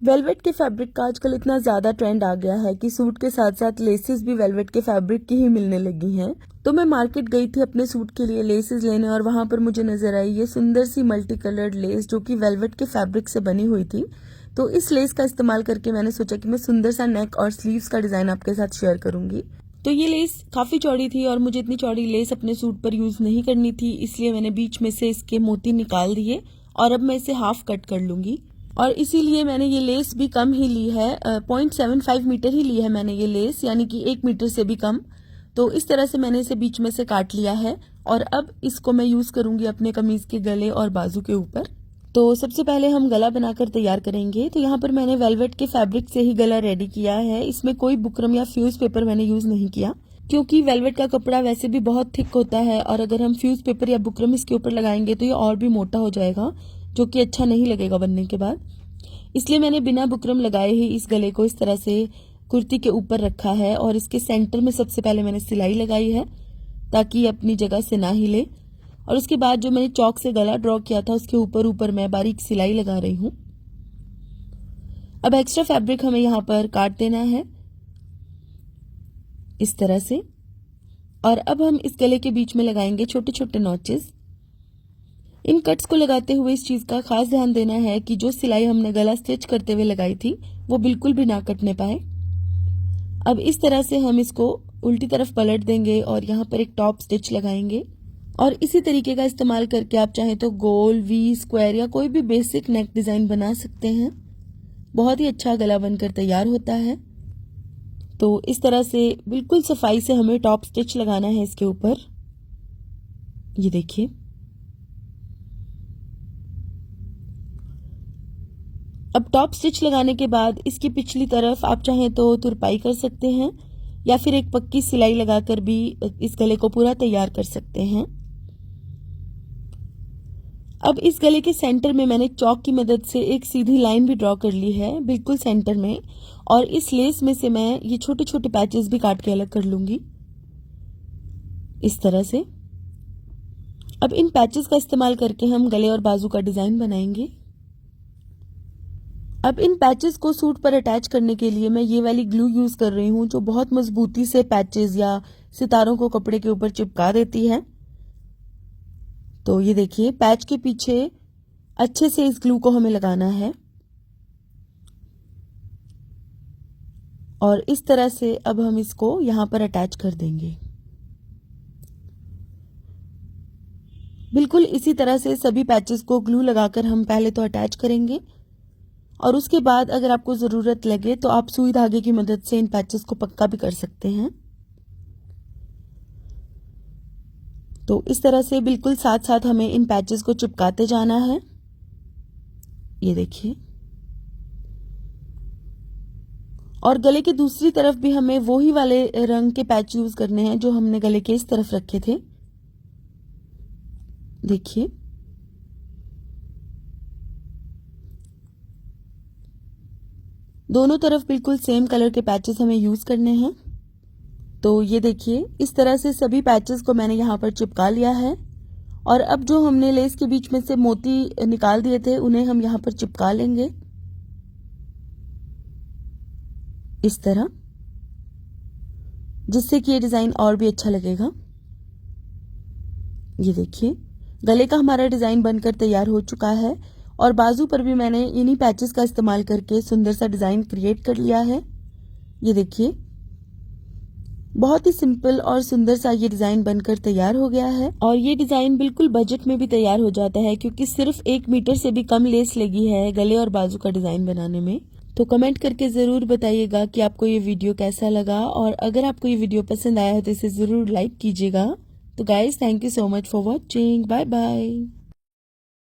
Velvet के fabric का आजकल इतना ज़्यादा ट्रेंड आ गया है कि सूट के साथ साथ लेसेस भी वेलवेट के फैब्रिक की ही मिलने लगी हैं। तो मैं मार्केट गई थी अपने सूट के लिए लेसेस लेने और वहां पर मुझे नजर आई ये सुंदर सी मल्टी कलर्ड लेस जो कि वेलवेट के फैब्रिक से बनी हुई थी। तो इस लेस का इस्तेमाल करके मैंने सोचा कि मैं सुंदर सा नेक और स्लीव्स का डिजाइन आपके साथ शेयर करूंगी। तो ये लेस काफी चौड़ी थी और मुझे इतनी चौड़ी लेस अपने सूट पर यूज नहीं करनी थी, इसलिए मैंने बीच में से इसके मोती निकाल दिए और अब मैं इसे हाफ कट कर लूंगी। और इसीलिए मैंने ये लेस भी कम ही ली है, 0.75 मीटर ही ली है मैंने ये लेस, यानी कि 1 मीटर से भी कम। तो इस तरह से मैंने इसे बीच में से काट लिया है और अब इसको मैं यूज करूंगी अपने कमीज के गले और बाजू के ऊपर। तो सबसे पहले हम गला बनाकर तैयार करेंगे। तो यहाँ पर मैंने वेलवेट के फैब्रिक से ही गला रेडी किया है, इसमें कोई बुकरम या फ्यूज पेपर मैंने यूज नहीं किया क्योंकि वेलवेट का कपड़ा वैसे भी बहुत थिक होता है और अगर हम फ्यूज पेपर या बुकरम इसके ऊपर लगाएंगे तो ये और भी मोटा हो जाएगा, जो कि अच्छा नहीं लगेगा बनने के बाद। इसलिए मैंने बिना बुकरम लगाए ही इस गले को इस तरह से कुर्ती के ऊपर रखा है और इसके सेंटर में सबसे पहले मैंने सिलाई लगाई है ताकि ये अपनी जगह से ना हिले। और उसके बाद जो मैंने चौक से गला ड्रॉ किया था उसके ऊपर ऊपर मैं बारीक सिलाई लगा रही हूँ। अब एक्स्ट्रा फैब्रिक हमें यहाँ पर काट देना है इस तरह से और अब हम इस गले के बीच में लगाएंगे छोटे छोटे नॉचेस। इन कट्स को लगाते हुए इस चीज का खास ध्यान देना है कि जो सिलाई हमने गला स्टिच करते हुए लगाई थी वो बिल्कुल भी ना कटने पाए। अब इस तरह से हम इसको उल्टी तरफ पलट देंगे और यहाँ पर एक टॉप स्टिच लगाएंगे और इसी तरीके का इस्तेमाल करके आप चाहें तो गोल, वी, स्क्वायर या कोई भी बेसिक नेक डिजाइन बना सकते हैं। बहुत ही अच्छा गला बनकर तैयार होता है। तो इस तरह से बिल्कुल सफाई से हमें टॉप स्टिच लगाना है इसके ऊपर। ये देखिए, अब टॉप स्टिच लगाने के बाद इसकी पिछली तरफ आप चाहें तो तुरपाई कर सकते हैं या फिर एक पक्की सिलाई लगाकर भी इस गले को पूरा तैयार कर सकते हैं। अब इस गले के सेंटर में मैंने चौक की मदद से एक सीधी लाइन भी ड्रॉ कर ली है बिल्कुल सेंटर में और इस लेस में से मैं ये छोटे छोटे पैचेस भी काट के अलग कर लूंगी इस तरह से। अब इन पैचेस का इस्तेमाल करके हम गले और बाजू का डिजाइन बनाएंगे। अब इन पैचेस को सूट पर अटैच करने के लिए मैं ये वाली ग्लू यूज कर रही हूँ जो बहुत मजबूती से पैचेस या सितारों को कपड़े के ऊपर चिपका देती है। तो ये देखिए, पैच के पीछे अच्छे से इस ग्लू को हमें लगाना है और इस तरह से अब हम इसको यहां पर अटैच कर देंगे। बिल्कुल इसी तरह से सभी पैचेस को ग्लू लगाकर हम पहले तो अटैच करेंगे और उसके बाद अगर आपको जरूरत लगे तो आप सुई धागे की मदद से इन पैचेस को पक्का भी कर सकते हैं। तो इस तरह से बिल्कुल साथ साथ हमें इन पैचेस को चिपकाते जाना है। ये देखिए, और गले की दूसरी तरफ भी हमें वही वाले रंग के पैच यूज करने हैं जो हमने गले के इस तरफ रखे थे। देखिए, दोनों तरफ बिल्कुल सेम कलर के पैचेस हमें यूज करने हैं। तो ये देखिए, इस तरह से सभी पैचेस को मैंने यहाँ पर चिपका लिया है और अब जो हमने लेस के बीच में से मोती निकाल दिए थे उन्हें हम यहाँ पर चिपका लेंगे इस तरह, जिससे कि ये डिजाइन और भी अच्छा लगेगा। ये देखिए, गले का हमारा डिजाइन बनकर तैयार हो चुका है और बाजू पर भी मैंने इन्हीं पैचेस का इस्तेमाल करके सुंदर सा डिजाइन क्रिएट कर लिया है। ये देखिए, बहुत ही सिंपल और सुंदर सा ये डिजाइन बनकर तैयार हो गया है और ये डिजाइन बिल्कुल बजट में भी तैयार हो जाता है क्योंकि सिर्फ 1 मीटर से भी कम लेस लगी है गले और बाजू का डिजाइन बनाने में। तो कमेंट करके जरूर बताइएगा कि आपको ये वीडियो कैसा लगा और अगर आपको ये वीडियो पसंद आया है तो इसे जरूर लाइक कीजिएगा। तो guys, thank you so much for watching. Bye bye.